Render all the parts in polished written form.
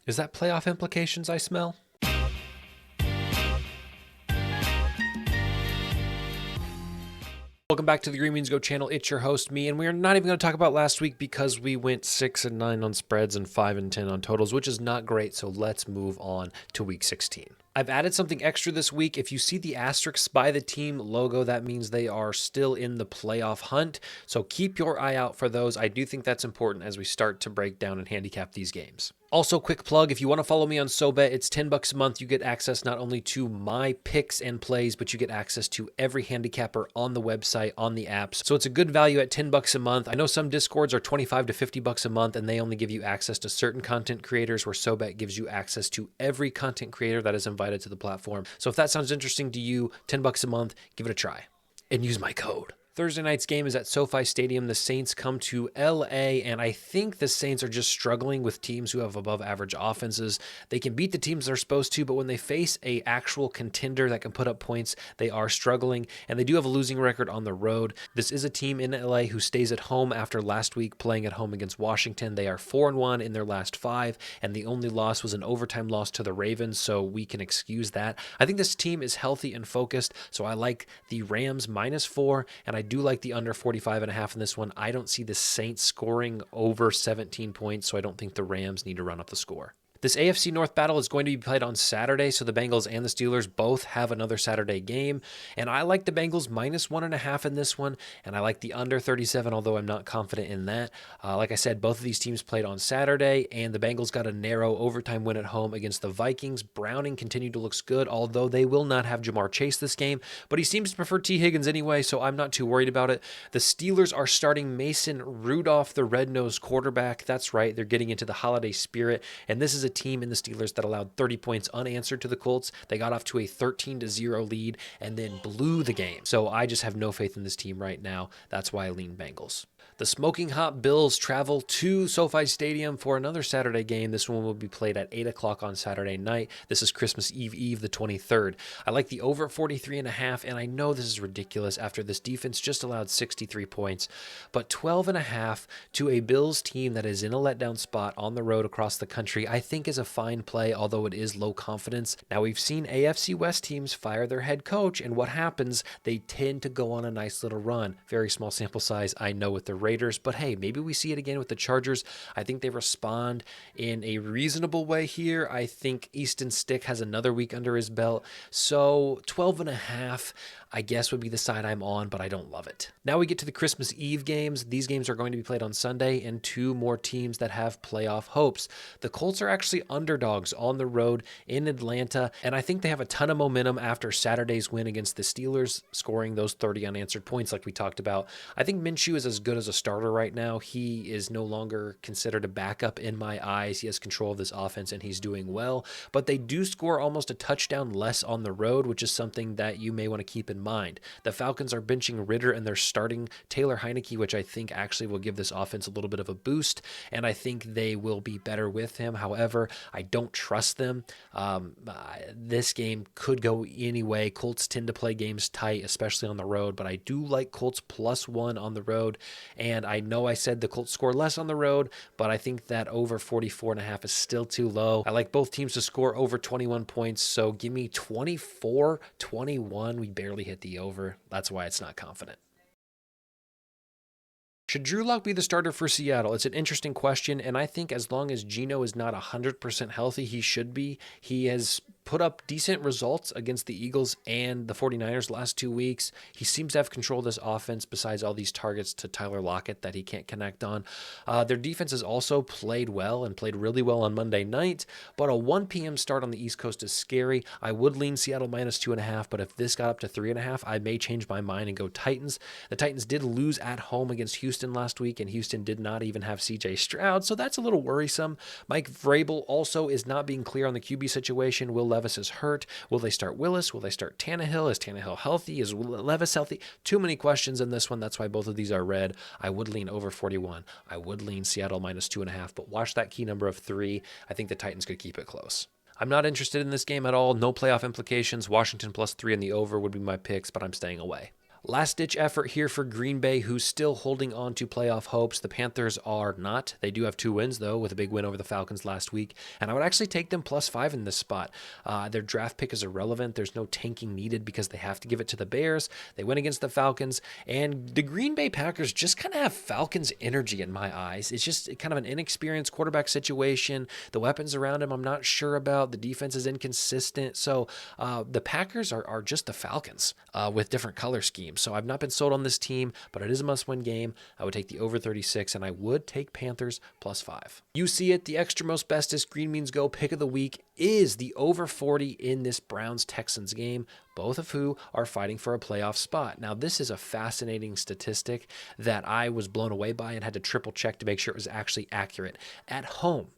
Is that playoff implications I smell? Welcome back to the Green Beans Go channel. It's your host, me, and we're not even going to talk about last week because we went 6-9 on spreads and 5-10 on totals, which is not great. So let's move on to week 16. I've added something extra this week. If you see the asterisks by the team logo, that means they are still in the playoff hunt. So keep your eye out for those. I do think that's important as we start to break down and handicap these games. Also, quick plug, if you want to follow me on SoBet, it's $10 a month. You get access not only to my picks and plays, but you get access to every handicapper on the website, on the apps. So it's a good value at $10 a month. I know some Discords are $25 to $50 a month, and they only give you access to certain content creators, where SoBet gives you access to every content creator that is invited to the platform. So if that sounds interesting to you, $10 a month, give it a try and use my code. Thursday night's game is at SoFi Stadium. The Saints come to LA, and I think the Saints are just struggling with teams who have above average offenses. They can beat the teams they're supposed to, but when they face a actual contender that can put up points, they are struggling, and they do have a losing record on the road. This is a team in LA who stays at home after last week playing at home against Washington. They are 4-1 in their last 5, and the only loss was an overtime loss to the Ravens, so we can excuse that. I think this team is healthy and focused, so I like the Rams -4, and I do like the under 45.5 in this one. I don't see the Saints scoring over 17 points, so I don't think the Rams need to run up the score. This AFC North battle is going to be played on Saturday, so the Bengals and the Steelers both have another Saturday game, and I like the Bengals -1.5 in this one, and I like the under 37, although I'm not confident in that. Like I said, both of these teams played on Saturday, and the Bengals got a narrow overtime win at home against the Vikings. Browning continued to look good, although they will not have Jamar Chase this game, but he seems to prefer T. Higgins anyway, so I'm not too worried about it. The Steelers are starting Mason Rudolph, the red-nosed quarterback. That's right, they're getting into the holiday spirit, and this is a team in the Steelers that allowed 30 points unanswered to the Colts. They got off to a 13-0 lead and then blew the game. So I just have no faith in this team right now. That's why I lean Bengals. The Smoking Hot Bills travel to SoFi Stadium for another Saturday game. This one will be played at 8 o'clock on Saturday night. This is Christmas Eve, the 23rd. I like the over 43.5, and I know this is ridiculous after this defense just allowed 63 points, but 12.5 to a Bills team that is in a letdown spot on the road across the country, I think is a fine play, although it is low confidence. Now, we've seen AFC West teams fire their head coach, and what happens? They tend to go on a nice little run. Very small sample size, I know, with the Raiders, but hey, maybe we see it again with the Chargers. I think they respond in a reasonable way here. I think Easton Stick has another week under his belt, so 12.5 I guess would be the side I'm on, but I don't love it. Now we get to the Christmas Eve games. These games are going to be played on Sunday, and two more teams that have playoff hopes. The Colts are actually underdogs on the road in Atlanta, and I think they have a ton of momentum after Saturday's win against the Steelers, scoring those 30 unanswered points like we talked about. I think Minshew is as good as a starter right now. He is no longer considered a backup in my eyes. He has control of this offense, and he's doing well, but they do score almost a touchdown less on the road, which is something that you may want to keep in mind. The Falcons are benching Ritter, and they're starting Taylor Heineke, which I think actually will give this offense a little bit of a boost, and I think they will be better with him. However, I don't trust them. This game could go any way. Colts tend to play games tight, especially on the road, but I do like Colts +1 on the road, and I know I said the Colts score less on the road, but I think that over 44.5 is still too low. I like both teams to score over 21 points, so give me 24-21. We barely hit the over. That's why it's not confident. Should Drew Lock be the starter for Seattle? It's an interesting question, and I think as long as Geno is not 100% healthy, he should be. He has put up decent results against the Eagles and the 49ers last 2 weeks. He seems to have control of this offense besides all these targets to Tyler Lockett that he can't connect on. Their defense has also played well and played really well on Monday night, but a 1 p.m. start on the East Coast is scary. I would lean Seattle -2.5, but if this got up to 3.5, I may change my mind and go Titans. The Titans did lose at home against Houston last week, and Houston did not even have C.J. Stroud, so that's a little worrisome. Mike Vrabel also is not being clear on the QB situation. Will Levis is hurt. Will they start Willis? Will they start Tannehill? Is Tannehill healthy? Is Levis healthy? Too many questions in this one. That's why both of these are red. I would lean over 41. I would lean Seattle -2.5, but watch that key number of 3. I think the Titans could keep it close. I'm not interested in this game at all. No playoff implications. Washington +3 and the over would be my picks, but I'm staying away. Last-ditch effort here for Green Bay, who's still holding on to playoff hopes. The Panthers are not. They do have 2 wins, though, with a big win over the Falcons last week. And I would actually take them +5 in this spot. Their draft pick is irrelevant. There's no tanking needed because they have to give it to the Bears. They went against the Falcons. And the Green Bay Packers just kind of have Falcons energy in my eyes. It's just kind of an inexperienced quarterback situation. The weapons around him I'm not sure about. The defense is inconsistent. So the Packers are just the Falcons with different color schemes. So I've not been sold on this team, but it is a must-win game. I would take the over 36, and I would take Panthers +5. You see it, the extra most bestest Green Means Go pick of the week is the over 40 in this Browns-Texans game, both of who are fighting for a playoff spot. Now, this is a fascinating statistic that I was blown away by and had to triple check to make sure it was actually accurate. At home,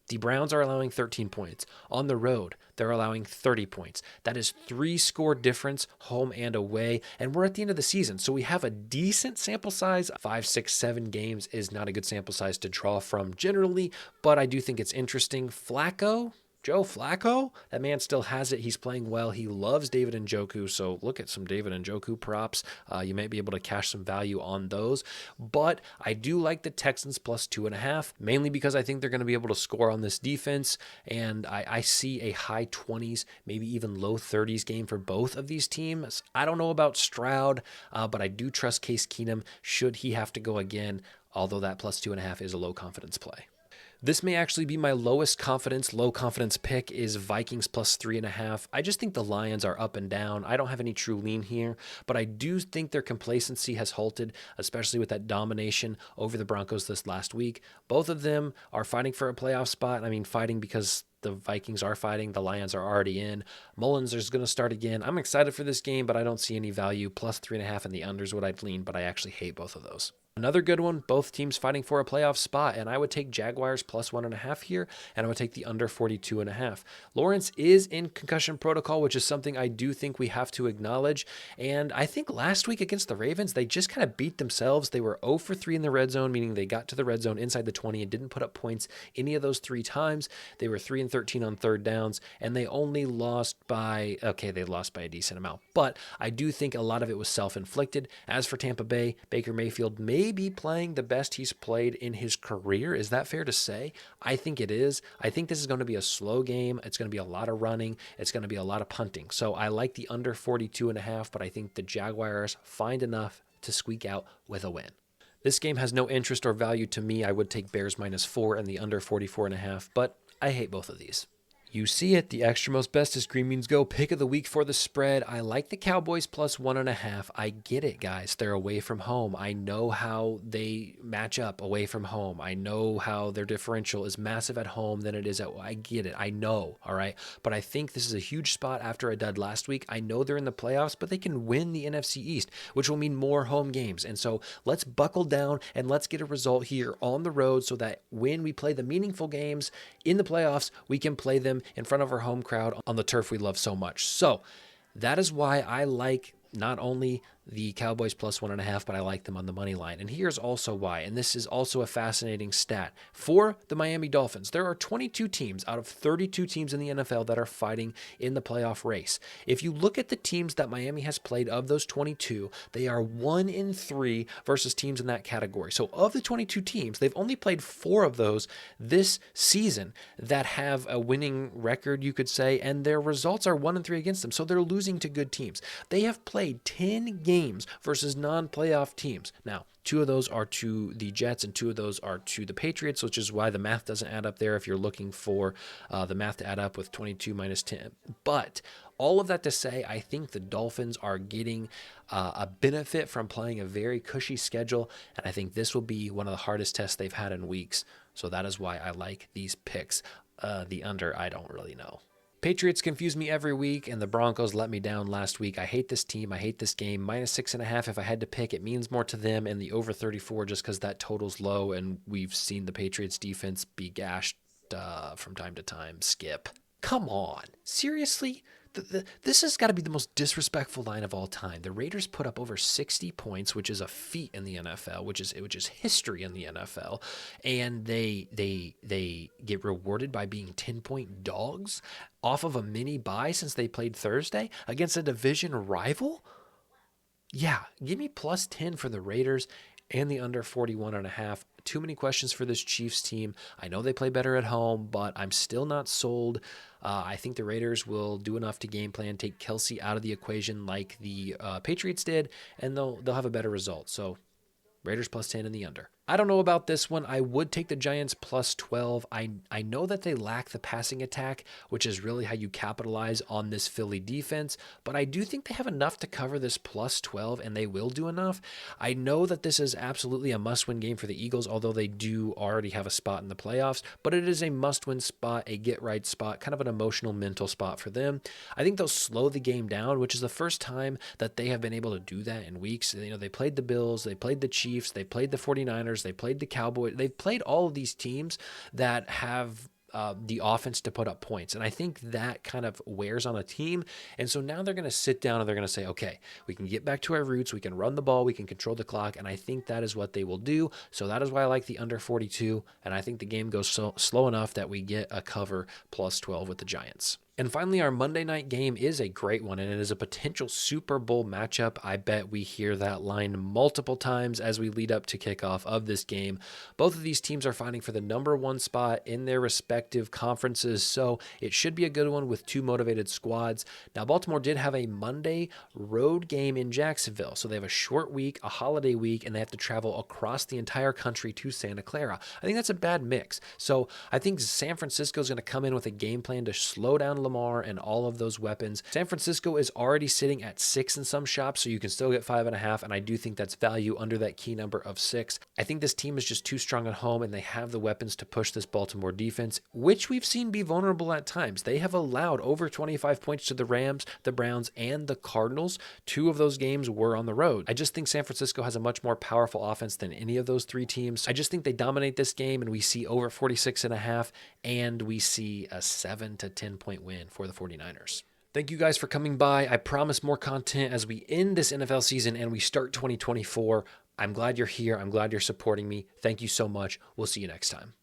the Browns are allowing 13 points. On the road, they're allowing 30 points. That is 3-score difference, home and away. And we're at the end of the season, so we have a decent sample size. 5, 6, 7 games is not a good sample size to draw from generally, but I do think it's interesting. Joe Flacco, that man still has it. He's playing well. He loves David Njoku, so look at some David Njoku props. You may be able to cash some value on those. But I do like the Texans +2.5, mainly because I think they're going to be able to score on this defense, and I see a high 20s, maybe even low 30s game for both of these teams. I don't know about Stroud, but I do trust Case Keenum should he have to go again, although that +2.5 is a low confidence play. This may actually be my lowest confidence, low confidence pick is Vikings +3.5. I just think the Lions are up and down. I don't have any true lean here, but I do think their complacency has halted, especially with that domination over the Broncos this last week. Both of them are fighting for a playoff spot. I mean, fighting because the Vikings are fighting. The Lions are already in. Mullins is going to start again. I'm excited for this game, but I don't see any value. +3.5 in the unders would I'd lean, but I actually hate both of those. Another good one, both teams fighting for a playoff spot, and I would take Jaguars +1.5 here, and I would take the under 42.5. Lawrence is in concussion protocol, which is something I do think we have to acknowledge, and I think last week against the Ravens, they just kind of beat themselves. They were 0 for 3 in the red zone, meaning they got to the red zone inside the 20 and didn't put up points any of those 3 times. They were 3 and 13 on third downs, and they only lost by, they lost by a decent amount, but I do think a lot of it was self-inflicted. As for Tampa Bay, Baker Mayfield may be playing the best he's played in his career. Is that fair to say? I think it is. I think this is going to be a slow game. It's going to be a lot of running. It's going to be a lot of punting. So I like the under 42.5, but I think the Jaguars find enough to squeak out with a win. This game has no interest or value to me. I would take Bears -4 and the under 44.5, but I hate both of these. You see it, the extra most bestest Green Means Go pick of the week for the spread. I like the Cowboys +1.5. I get it, guys. They're away from home. I know how they match up away from home. I know how their differential is massive at home than it is at. I get it. I know. All right. But I think this is a huge spot after a dud last week. I know they're in the playoffs, but they can win the NFC East, which will mean more home games. And so let's buckle down and let's get a result here on the road so that when we play the meaningful games in the playoffs, we can play them in front of our home crowd on the turf we love so much. So that is why I like not only the Cowboys +1.5, but I like them on the money line. And here's also why, and this is also a fascinating stat. For the Miami Dolphins, there are 22 teams out of 32 teams in the NFL that are fighting in the playoff race. If you look at the teams that Miami has played of those 22, they are 1-3 versus teams in that category. So of the 22 teams, they've only played 4 of those this season that have a winning record, you could say, and their results are 1-3 against them. So they're losing to good teams. They have played 10 games versus non-playoff teams. Now, 2 of those are to the Jets and 2 of those are to the Patriots, which is why the math doesn't add up there if you're looking for the math to add up with 22 minus 10. But all of that to say, I think the Dolphins are getting a benefit from playing a very cushy schedule, and I think this will be one of the hardest tests they've had in weeks. So that is why I like these picks. The under, I don't really know. Patriots confuse me every week, and the Broncos let me down last week. I hate this team. I hate this game. -6.5 if I had to pick. It means more to them, and the over 34 just because that total's low, and we've seen the Patriots defense be gashed from time to time. Skip. Come on. Seriously? This has got to be the most disrespectful line of all time. The Raiders put up over 60 points, which is a feat in the NFL, which is history in the NFL, and they get rewarded by being 10-point dogs off of a mini bye since they played Thursday against a division rival. Yeah, give me plus 10 for the Raiders and the under 41.5. Too many questions for this Chiefs team. I know they play better at home, but I'm still not sold. I think the Raiders will do enough to game plan, take Kelsey out of the equation like the Patriots did, and they'll have a better result. So Raiders plus 10 in the under. I don't know about this one. I would take the Giants plus 12. I know that they lack the passing attack, which is really how you capitalize on this Philly defense, but I do think they have enough to cover this plus 12, and they will do enough. I know that this is absolutely a must-win game for the Eagles, although they do already have a spot in the playoffs, but it is a must-win spot, a get-right spot, kind of an emotional, mental spot for them. I think they'll slow the game down, which is the first time that they have been able to do that in weeks. You know, they played the Bills, they played the Chiefs, they played the 49ers, they played the Cowboys. They've played all of these teams that have the offense to put up points. And I think that kind of wears on a team. And so now they're going to sit down and they're going to say, okay, we can get back to our roots. We can run the ball. We can control the clock. And I think that is what they will do. So that is why I like the under 42. And I think the game goes slow enough that we get a cover plus 12 with the Giants. And finally, our Monday night game is a great one, and it is a potential Super Bowl matchup. I bet we hear that line multiple times as we lead up to kickoff of this game. Both of these teams are fighting for the number one spot in their respective conferences, so it should be a good one with two motivated squads. Now, Baltimore did have a Monday road game in Jacksonville, so they have a short week, a holiday week, and they have to travel across the entire country to Santa Clara. I think that's a bad mix. So I think San Francisco is going to come in with a game plan to slow down Lamar and all of those weapons. San Francisco is already sitting at 6 in some shops, so you can still get 5.5, and I do think that's value under that key number of 6. I think this team is just too strong at home, and they have the weapons to push this Baltimore defense, which we've seen be vulnerable at times. They have allowed over 25 points to the Rams, the Browns, and the Cardinals. 2 of those games were on the road. I just think San Francisco has a much more powerful offense than any of those 3 teams. I just think they dominate this game, and we see over 46.5, and we see a 7 to 10 point win for the 49ers. Thank you guys for coming by. I promise more content as we end this NFL season and we start 2024. I'm glad you're here. I'm glad you're supporting me. Thank you so much. We'll see you next time.